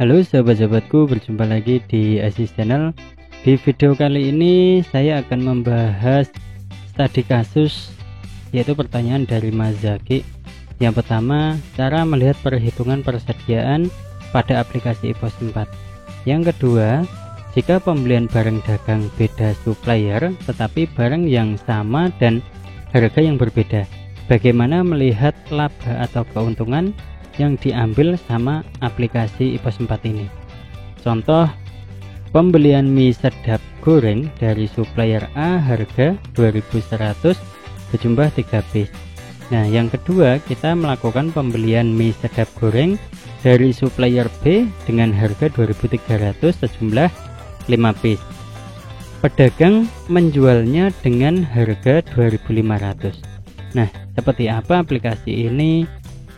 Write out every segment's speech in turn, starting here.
Halo sahabat-sahabatku, berjumpa lagi di Aziz Channel. Di video kali ini saya akan membahas studi kasus, yaitu pertanyaan dari Mas Zaki. Yang pertama, cara melihat perhitungan persediaan pada aplikasi ePOS 4. Yang kedua, jika pembelian barang dagang beda supplier tetapi barang yang sama dan harga yang berbeda, bagaimana melihat laba atau keuntungan yang diambil sama aplikasi ePOS 4 ini? Contoh, pembelian mie sedap goreng dari supplier A harga 2100 berjumlah 3 piece. Nah, yang kedua, kita melakukan pembelian mie sedap goreng dari supplier B dengan harga 2300 sejumlah 5 piece. Pedagang menjualnya dengan harga 2500. Nah, seperti apa aplikasi ini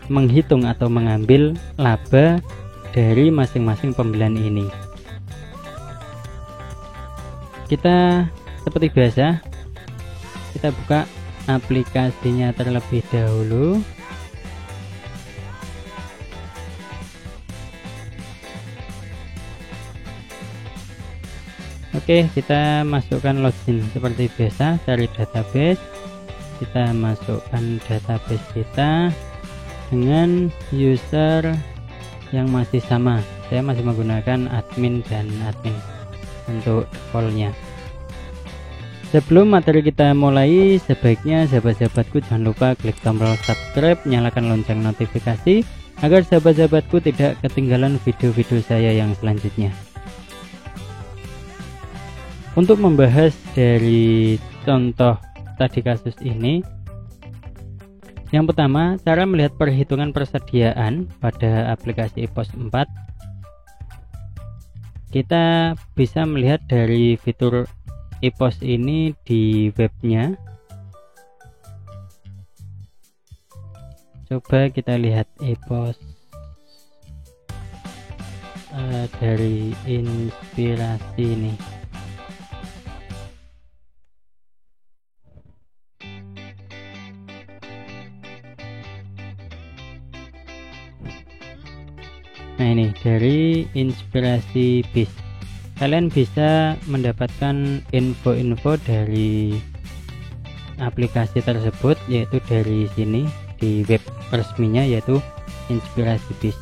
menghitung atau mengambil laba dari masing-masing pembelian ini? Kita seperti biasa, kita buka aplikasinya terlebih dahulu. Oke, kita masukkan login seperti biasa, cari database. Kita masukkan database kita dengan user yang masih sama. Saya masih menggunakan admin dan admin untuk defaultnya. Sebelum materi kita mulai, sebaiknya sahabat-sahabatku jangan lupa klik tombol subscribe, nyalakan lonceng notifikasi agar sahabat-sahabatku tidak ketinggalan video-video saya yang selanjutnya. Untuk membahas dari contoh tadi kasus ini, yang pertama, cara melihat perhitungan persediaan pada aplikasi ePOS 4. Kita bisa melihat dari fitur ePOS ini di webnya. Coba kita lihat ePOS dari inspirasi ini. Nah, ini dari inspirasi bis. Kalian bisa mendapatkan info-info dari aplikasi tersebut, yaitu dari sini di web resminya, yaitu inspirasi bis.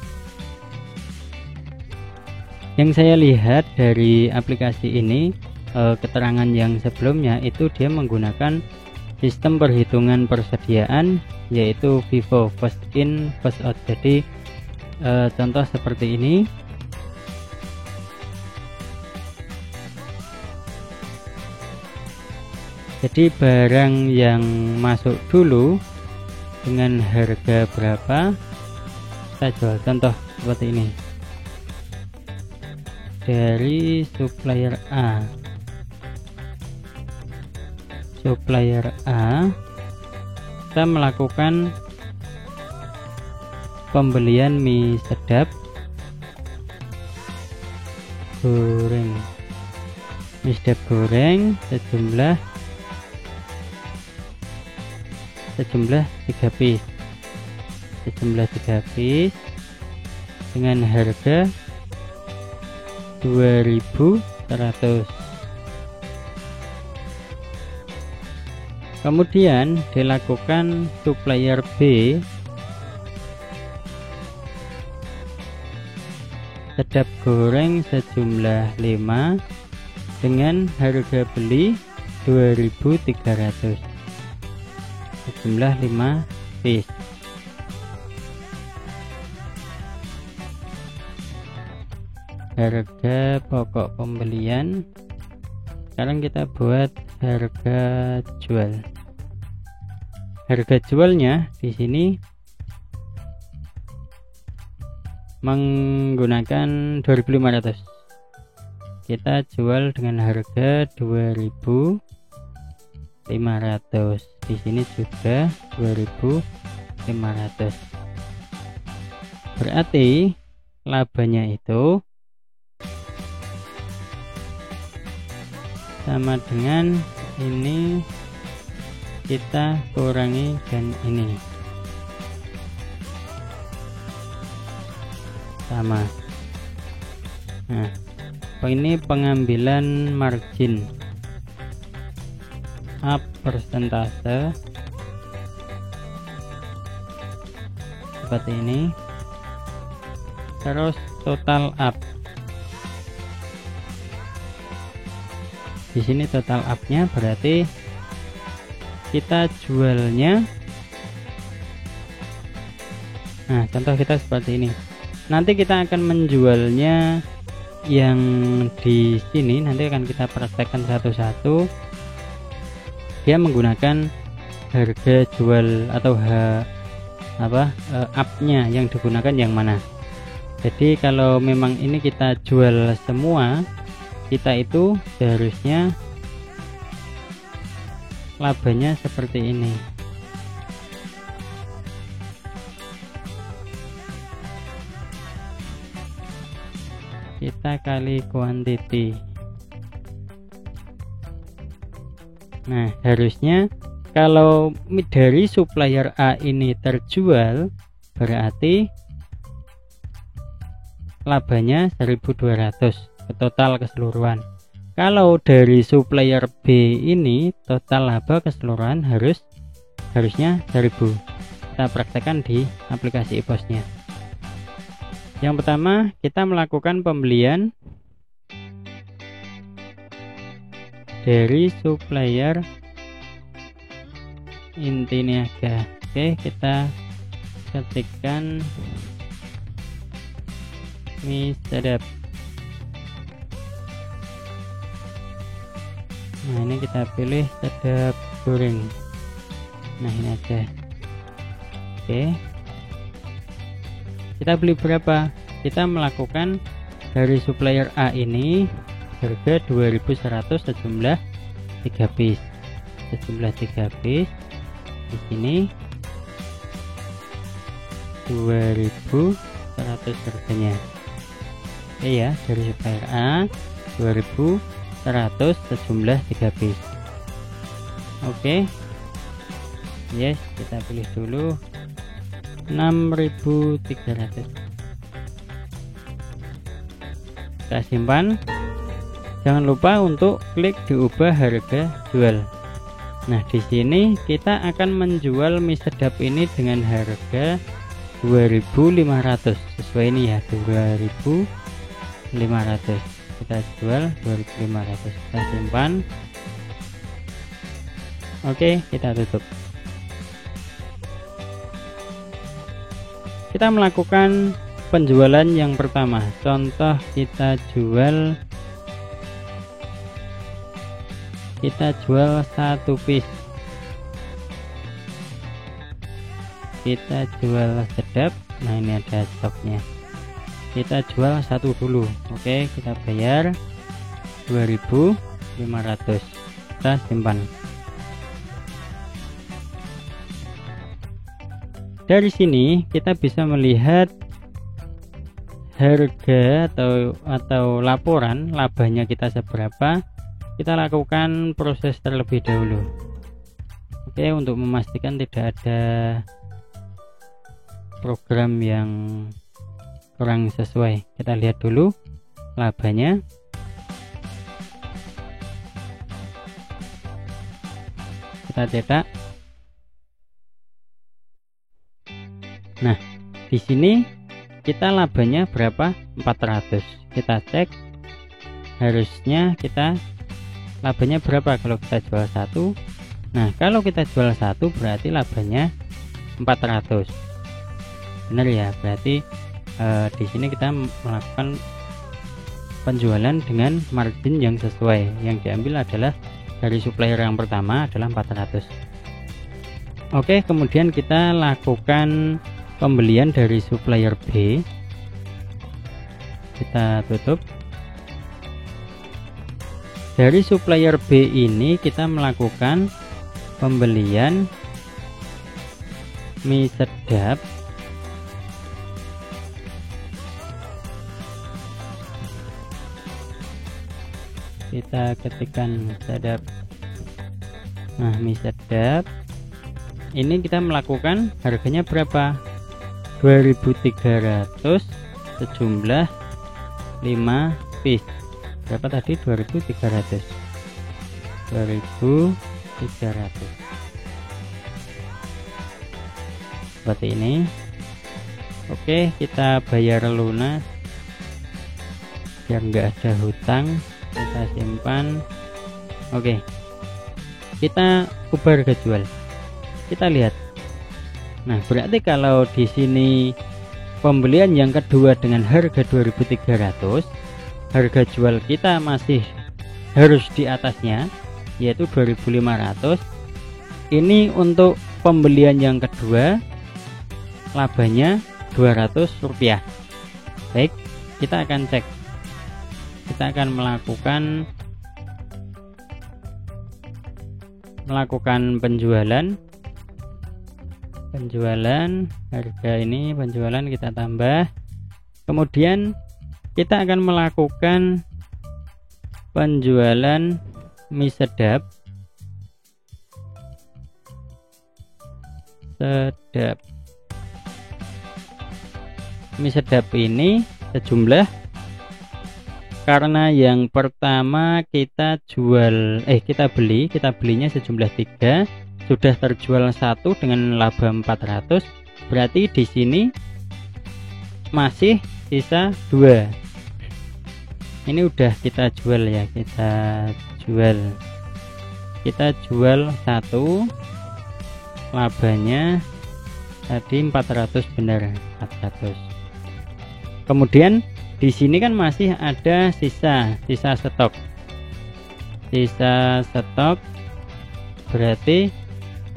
Yang saya lihat dari aplikasi ini, keterangan yang sebelumnya itu dia menggunakan sistem perhitungan persediaan, yaitu FIFO, first in first out. Jadi contoh seperti ini. Jadi barang yang masuk dulu dengan harga berapa kita jual. Contoh seperti ini dari supplier A. Supplier A, kita melakukan pembelian mie sedap goreng, mie sedap goreng sejumlah 3 piece, dengan harga 2100. Kemudian dilakukan supplier B sedap goreng sejumlah 5 dengan harga beli 2300 sejumlah 5 piece. Harga pokok pembelian, sekarang kita buat harga jual. Harga jualnya di sini menggunakan 2500. Kita jual dengan harga 2500. Di sini juga 2500. Berarti labanya itu sama dengan ini, kita kurangi dan ini sama. Nah, ini pengambilan margin up persentase seperti ini, terus total up. Di sini total up-nya berarti kita jualnya. Nah, contoh kita seperti ini. Nanti kita akan menjualnya yang di sini, nanti akan kita praktekkan satu-satu. Dia menggunakan harga jual atau up-nya yang digunakan yang mana. Jadi kalau memang ini kita jual semua, kita itu seharusnya labanya seperti ini. Kita kali quantity. Nah, harusnya kalau dari supplier A ini terjual, berarti labanya 1200 total keseluruhan. Kalau dari supplier B ini total laba keseluruhan harusnya 1000. Kita praktekkan di aplikasi e-posnya. Yang pertama, kita melakukan pembelian dari supplier inti niaga. Oke, kita ketikkan mie sedap. Nah, ini kita pilih sedap goreng. Nah, ini aja. Oke, kita beli berapa? Kita melakukan dari supplier A ini harga 2100 sejumlah 3 piece. Sejumlah 3 piece. Di sini 2100 harganya. Oke ya, dari supplier A 2100 sejumlah 3 piece. Oke. Yes, kita pilih dulu 6300. Kita simpan. Jangan lupa untuk klik diubah harga jual. Nah, di sini kita akan menjual mie sedap ini dengan harga 2500. Sesuai ini ya, 2500. Kita jual 2500. Kita simpan. Oke, kita tutup. Kita melakukan penjualan yang pertama. Contoh kita jual 1 piece. Kita jual sedap. Nah, ini ada stoknya. Kita jual 1 dulu. Oke, kita bayar 2500. Kita simpan. Dari sini kita bisa melihat harga atau laporan labanya kita seberapa. Kita lakukan proses terlebih dahulu. Oke, untuk memastikan tidak ada program yang kurang sesuai, kita lihat dulu labanya. Kita cetak. Nah, di sini kita labanya berapa? 400. Kita cek, harusnya kita labanya berapa kalau kita jual 1. Nah, kalau kita jual 1 berarti labanya 400. Benar ya, berarti di sini kita melakukan penjualan dengan margin yang sesuai. Yang diambil adalah dari supplier yang pertama adalah 400. Oke, kemudian kita lakukan pembelian dari supplier B. Kita tutup. Dari supplier B ini kita melakukan pembelian mie sedap kita ketikkan sedap. Nah, mie sedap ini kita melakukan harganya berapa? 2300 sejumlah piece. Berapa tadi? 2300. 2300 seperti ini. Oke, kita bayar lunas biar nggak ada hutang. Kita simpan. Oke, kita ubah harga jual. Kita lihat. Nah, berarti kalau di sini pembelian yang kedua dengan harga 2300, harga jual kita masih harus di atasnya, yaitu 2500. Ini untuk pembelian yang kedua, labanya 200 rupiah. Baik, kita akan cek. Kita akan melakukan penjualan harga ini, penjualan kita tambah. Kemudian kita akan melakukan penjualan mie sedap. Mie sedap ini sejumlah, karena yang pertama kita belinya sejumlah 3, sudah terjual 1 dengan laba 400, berarti di sini masih sisa 2. Ini udah kita jual ya, kita jual 1, labanya tadi 400, benar 400. Kemudian di sini kan masih ada sisa stok. Sisa stok berarti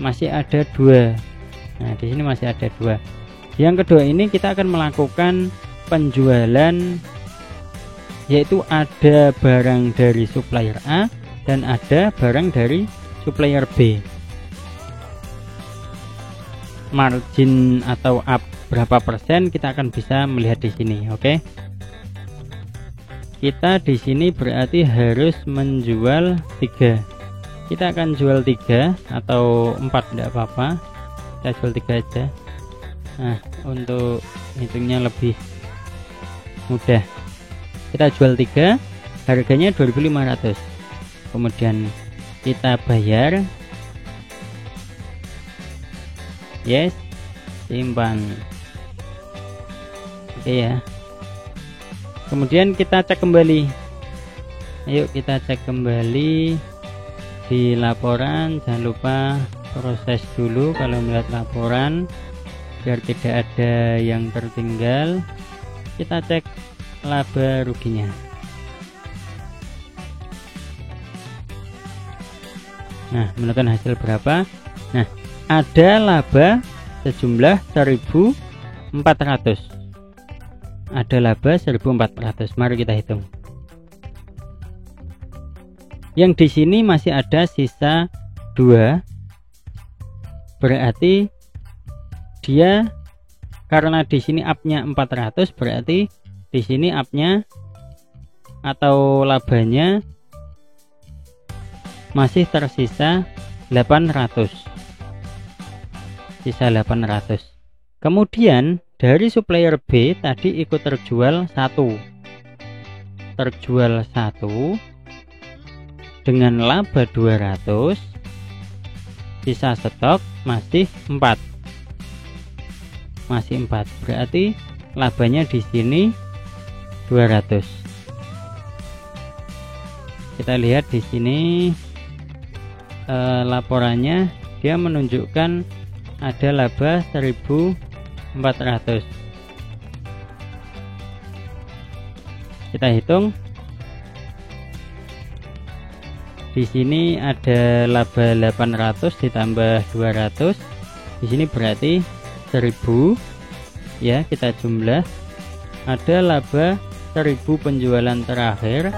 masih ada 2. Nah, di sini masih ada 2. Yang kedua ini kita akan melakukan penjualan, yaitu ada barang dari supplier A dan ada barang dari supplier B. Margin atau up berapa persen kita akan bisa melihat di sini. Oke. Kita di sini berarti harus menjual 3. Kita akan jual 3 atau 4 tidak apa-apa. Kita jual 3 aja. Nah, untuk hitungnya lebih mudah. Kita jual 3, harganya 2500. Kemudian kita bayar. Yes, simpan. Oke ya. Kemudian kita cek kembali. Ayo kita cek kembali di laporan. Jangan lupa proses dulu kalau melihat laporan biar tidak ada yang tertinggal. Kita cek laba ruginya. Nah, menentukan hasil berapa? Nah, ada laba sejumlah 1.400. Ada laba 1.400. Mari kita hitung. Yang di sini masih ada sisa 2. Berarti dia, karena di sini up-nya 400, berarti di sini up-nya atau labanya masih tersisa 800. Sisa 800. Kemudian dari supplier B tadi ikut terjual 1. Terjual 1 dengan laba 200. Sisa stok masih 4. Masih 4. Berarti labanya di sini 200. Kita lihat di sini laporannya, dia menunjukkan ada laba 1.400. Kita hitung. Di sini ada laba 800 ditambah 200. Di sini berarti 1000. Ya, kita jumlah. Ada laba 1000 penjualan terakhir,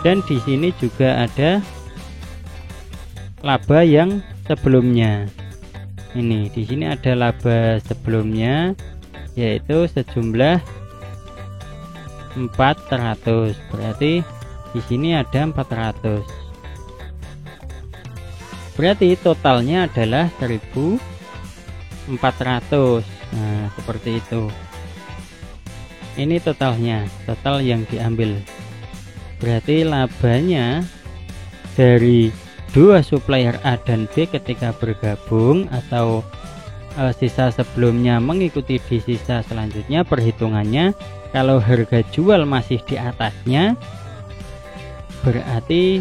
dan di sini juga ada laba yang sebelumnya. Ini di sini ada laba sebelumnya, yaitu sejumlah 400. Berarti di sini ada 400. Berarti totalnya adalah 1.400. Nah, seperti itu. Ini totalnya, total yang diambil. Berarti labanya dari dua supplier A dan B ketika bergabung atau sisa sebelumnya mengikuti di sisa selanjutnya, perhitungannya kalau harga jual masih di atasnya, berarti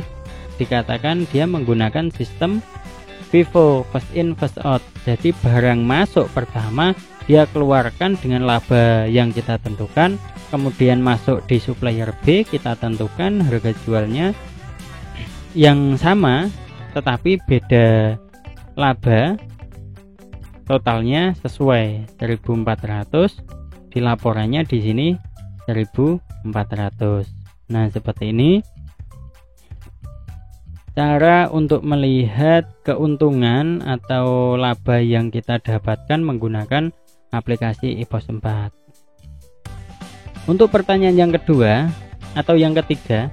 dikatakan dia menggunakan sistem FIFO, first in first out. Jadi barang masuk pertama dia keluarkan dengan laba yang kita tentukan, kemudian masuk di supplier B, kita tentukan harga jualnya yang sama tetapi beda laba, totalnya sesuai 1.400, di laporannya di sini 1.400. Nah, seperti ini cara untuk melihat keuntungan atau laba yang kita dapatkan menggunakan aplikasi EPOS 4. Untuk pertanyaan yang kedua atau yang ketiga,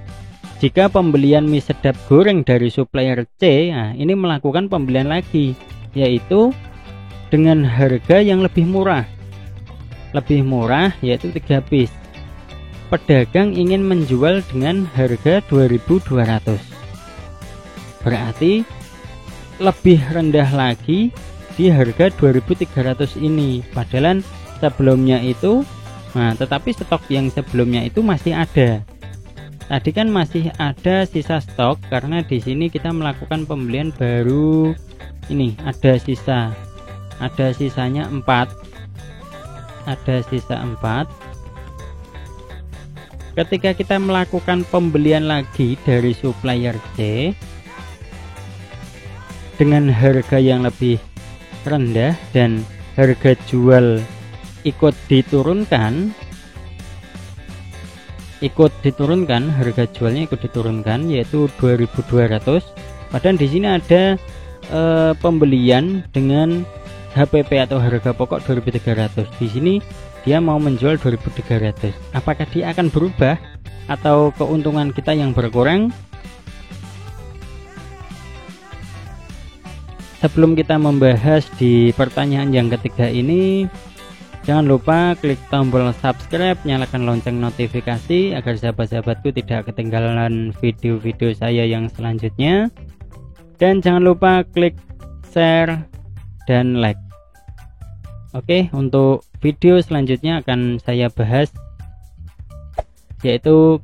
jika pembelian mie sedap goreng dari supplier C, nah ini melakukan pembelian lagi, yaitu dengan harga yang lebih murah. Lebih murah yaitu 3 piece. Pedagang ingin menjual dengan harga 2.200. Berarti lebih rendah lagi di harga 2.300 ini. Padahal sebelumnya itu, nah tetapi stok yang sebelumnya itu masih ada. Tadi kan masih ada sisa stok karena di sini kita melakukan pembelian baru. Ini ada sisa. Ada sisanya 4. Ada sisa 4. Ketika kita melakukan pembelian lagi dari supplier C dengan harga yang lebih rendah dan harga jual ikut diturunkan, harga jualnya ikut diturunkan yaitu 2.200. Padahal di sini ada pembelian dengan HPP atau harga pokok 2.300. Di sini dia mau menjual 2.300. Apakah dia akan berubah atau keuntungan kita yang berkurang? Sebelum kita membahas di pertanyaan yang ketiga ini, jangan lupa klik tombol subscribe, nyalakan lonceng notifikasi agar sahabat-sahabatku tidak ketinggalan video-video saya yang selanjutnya. Dan jangan lupa klik share dan like. Oke, untuk video selanjutnya akan saya bahas, yaitu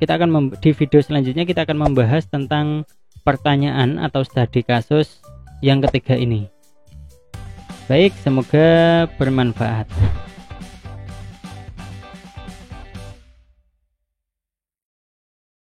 di video selanjutnya kita akan membahas tentang pertanyaan atau studi kasus yang ketiga ini. Baik, semoga bermanfaat.